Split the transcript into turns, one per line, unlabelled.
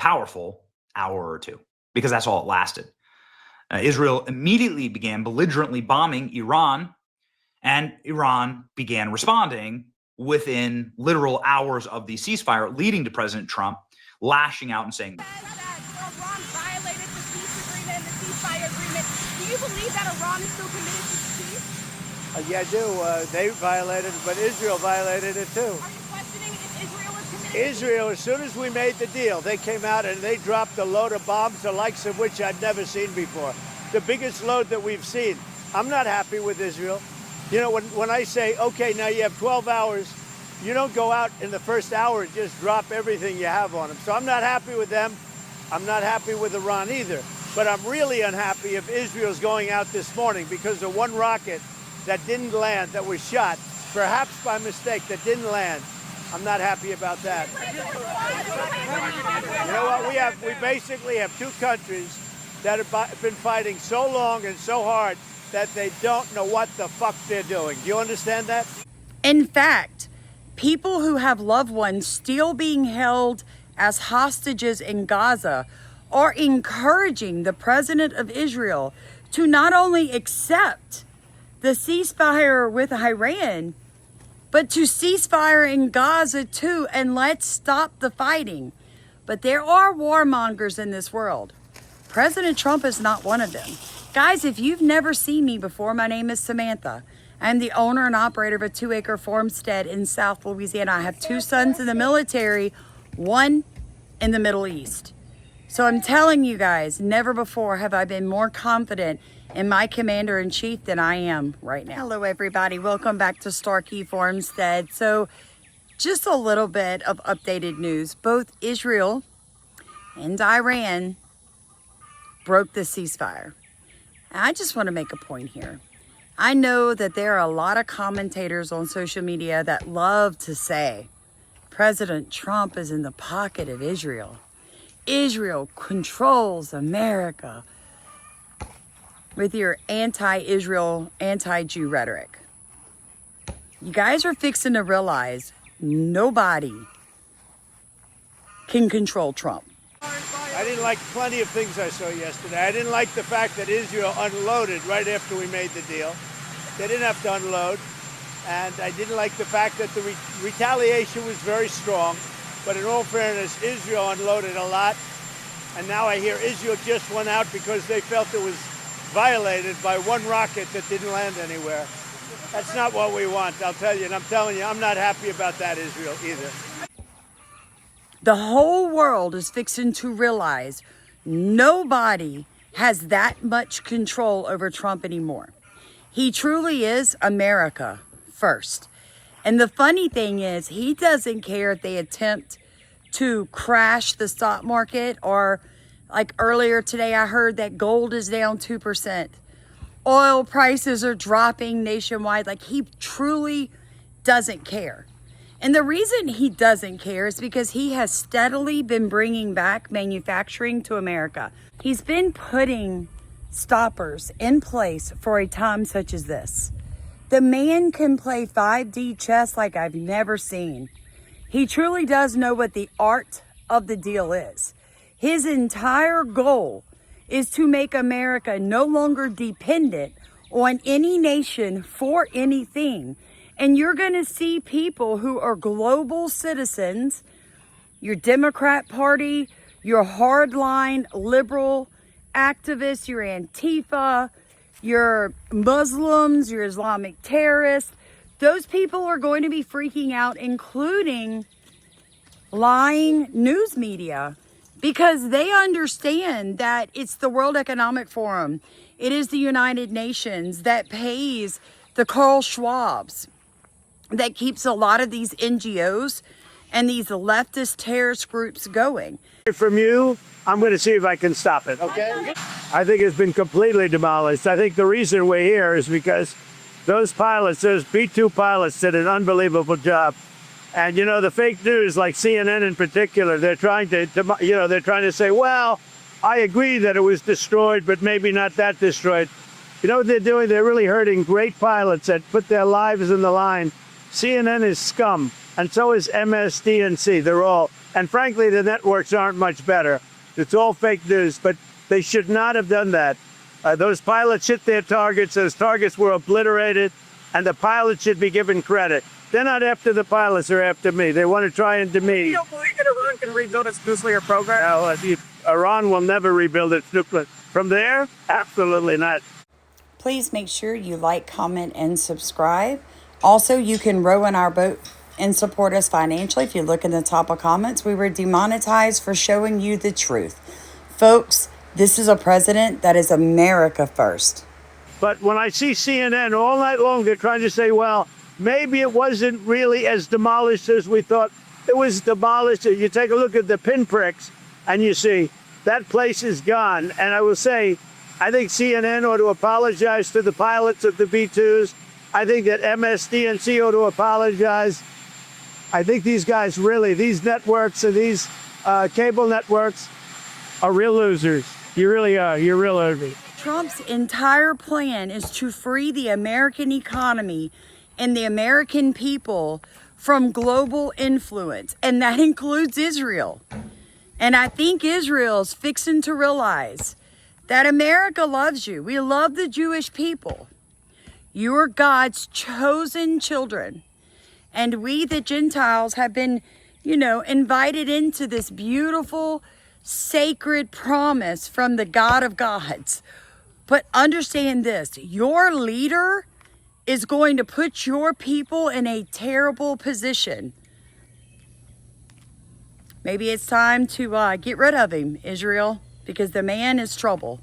powerful hour or two, because that's all it lasted. Israel immediately began belligerently bombing Iran, and Iran began responding within literal hours of the ceasefire, leading to President Trump lashing out and saying
that Iran violated the peace agreement and the ceasefire agreement. Do you believe that Iran is still committed to peace?
Yeah, I do. They violated it, but Israel violated it too.
Are you questioning if Israel is committed?
Israel, as soon as we made the deal, they came out and they dropped a load of bombs, the likes of which I'd never seen before. The biggest load that we've seen. I'm not happy with Israel. You know, when I say, okay, now you have 12 hours, you don't go out in the first hour and just drop everything you have on them. So I'm not happy with them. I'm not happy with Iran either. But I'm really unhappy if Israel's going out this morning because of one rocket that didn't land, that was shot, perhaps by mistake, that didn't land. I'm not happy about that. You know what? We basically have two countries that have been fighting so long and so hard that they don't know what the fuck they're doing. Do you understand that?
In fact, people who have loved ones still being held as hostages in Gaza are encouraging the president of Israel to not only accept the ceasefire with Iran, but to ceasefire in Gaza too, and let's stop the fighting. But there are warmongers in this world. President Trump is not one of them. Guys, if you've never seen me before, my name is Samantha. I'm the owner and operator of a 2-acre farmstead in South Louisiana. I have 2 sons in the military, 1 in the Middle East. So I'm telling you guys, never before have I been more confident in my commander-in-chief than I am right now. Hello, everybody. Welcome back to Starkey Farmstead. So just a little bit of updated news. Both Israel and Iran broke the ceasefire. And I just want to make a point here. I know that there are a lot of commentators on social media that love to say President Trump is in the pocket of Israel. Israel controls America, with your anti-Israel, anti-Jew rhetoric. You guys are fixing to realize nobody can control Trump.
I didn't like plenty of things I saw yesterday. I didn't like the fact that Israel unloaded right after we made the deal. They didn't have to unload. And I didn't like the fact that the retaliation was very strong. But in all fairness, Israel unloaded a lot. And now I hear Israel just went out because they felt it was violated by one rocket that didn't land anywhere. That's not what we want, I'll tell you. And I'm telling you, I'm not happy about that, Israel, either.
The whole world is fixing to realize nobody has that much control over Trump anymore. He truly is America first. And the funny thing is, he doesn't care if they attempt to crash the stock market, or like earlier today, I heard that gold is down 2%. Oil prices are dropping nationwide. Like, he truly doesn't care. And the reason he doesn't care is because he has steadily been bringing back manufacturing to America. He's been putting stoppers in place for a time such as this. The man can play 5D chess like I've never seen. He truly does know what the art of the deal is. His entire goal is to make America no longer dependent on any nation for anything. And you're going to see people who are global citizens, your Democrat Party, your hardline liberal activists, your Antifa, your Muslims, your Islamic terrorists. Those people are going to be freaking out, including lying news media, because they understand that it's the World Economic Forum. It is the United Nations that pays the Carl Schwabs, that keeps a lot of these NGOs and these leftist terrorist groups going.
From you, I'm going to see if I can stop it, okay? I think it's been completely demolished. I think the reason we're here is because those pilots, those B-2 pilots, did an unbelievable job. And, you know, the fake news, like CNN in particular, they're trying to say, well, I agree that it was destroyed, but maybe not that destroyed. You know what they're doing? They're really hurting great pilots that put their lives in the line. CNN is scum, and so is MSNBC. They're all And frankly, the networks aren't much better. It's all fake news, but they should not have done that. Those pilots hit their targets. Those targets were obliterated, and the pilots should be given credit. They're not after the pilots, they're after me. They want to try and demean.
You don't believe that Iran can rebuild its nuclear program?
No, Iran will never rebuild its nuclear. From there, absolutely not.
Please make sure you like, comment, and subscribe. Also, you can row in our boat and support us financially. If you look in the top of comments, we were demonetized for showing you the truth. Folks, this is a president that is America first.
But when I see CNN all night long, they're trying to say, well, maybe it wasn't really as demolished as we thought. It was demolished. You take a look at the pinpricks and you see that place is gone. And I will say, I think CNN ought to apologize to the pilots of the B-2s. I think that MSNBC ought to apologize. I think these guys really, these networks and these cable networks are real losers. You really are. You're real ugly.
Trump's entire plan is to free the American economy and the American people from global influence, and that includes Israel. And I think Israel's fixing to realize that America loves you. We love the Jewish people. You're God's chosen children. And we, the Gentiles, have been, invited into this beautiful, sacred promise from the God of gods. But understand this, your leader is going to put your people in a terrible position. Maybe it's time to get rid of him, Israel, because the man is trouble.